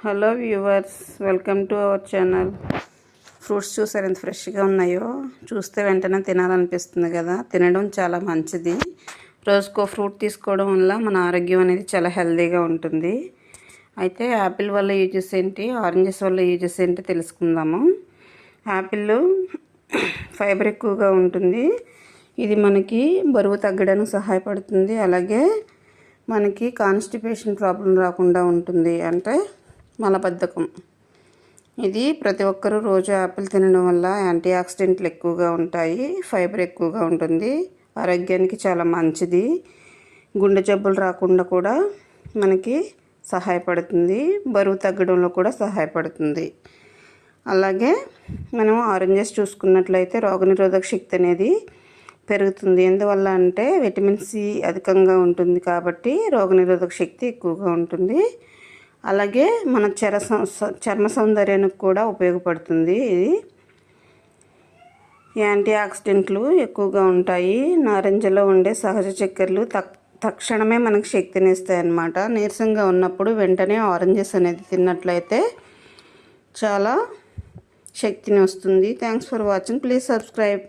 Hello viewers, welcome to our channel. Fruits చూసారు ఎంత ఫ్రెష్గా ఉన్నాయో. చూస్తే వెంటనే తినాలనిపిస్తుంది కదా. తినడం చాలా మంచిది. రోజుకో ఫ్రూట్ తీసుకోవడం వల్ల మన ఆరోగ్యం అనేది చాలా హెల్తీగా ఉంటుంది. అయితే యాపిల్ వల్ల యూజెస్ ఏంటి, ఆరెంజెస్ వల్ల యూజెస్ ఏంటి తెలుసుకుందాము. యాపిల్ ఫైబర్ ఎక్కువగా ఉంటుంది. ఇది మనకి బరువు తగ్గడానికి సహాయపడుతుంది. అలాగే మనకి కాన్స్టిపేషన్ ప్రాబ్లం రాకుండా ఉంటుంది, అంటే మలబద్ధకం. ఇది ప్రతి ఒక్కరూ రోజు యాపిల్ తినడం వల్ల యాంటీ ఆక్సిడెంట్లు ఎక్కువగా ఉంటాయి, ఫైబర్ ఎక్కువగా ఉంటుంది, ఆరోగ్యానికి చాలా మంచిది. గుండె జబ్బులు రాకుండా కూడా మనకి సహాయపడుతుంది, బరువు తగ్గడంలో కూడా సహాయపడుతుంది. అలాగే మనం ఆరెంజెస్ చూసుకున్నట్లయితే రోగనిరోధక శక్తి అనేది పెరుగుతుంది. ఎందువల్ల అంటే విటమిన్ సి అధికంగా ఉంటుంది కాబట్టి రోగనిరోధక శక్తి ఎక్కువగా ఉంటుంది. అలాగే మన చర్మ సౌందర్యానికి కూడా ఉపయోగపడుతుంది. ఇది యాంటీ ఆక్సిడెంట్లు ఎక్కువగా ఉంటాయి. నారింజలో ఉండే సహజ చక్కెరలు తక్షణమే మనకు శక్తిని ఇస్తాయి అన్నమాట. నీరసంగా ఉన్నప్పుడు వెంటనే ఆరెంజెస్ అనేది తిన్నట్లయితే చాలా శక్తిని వస్తుంది. Thanks for watching. Please subscribe.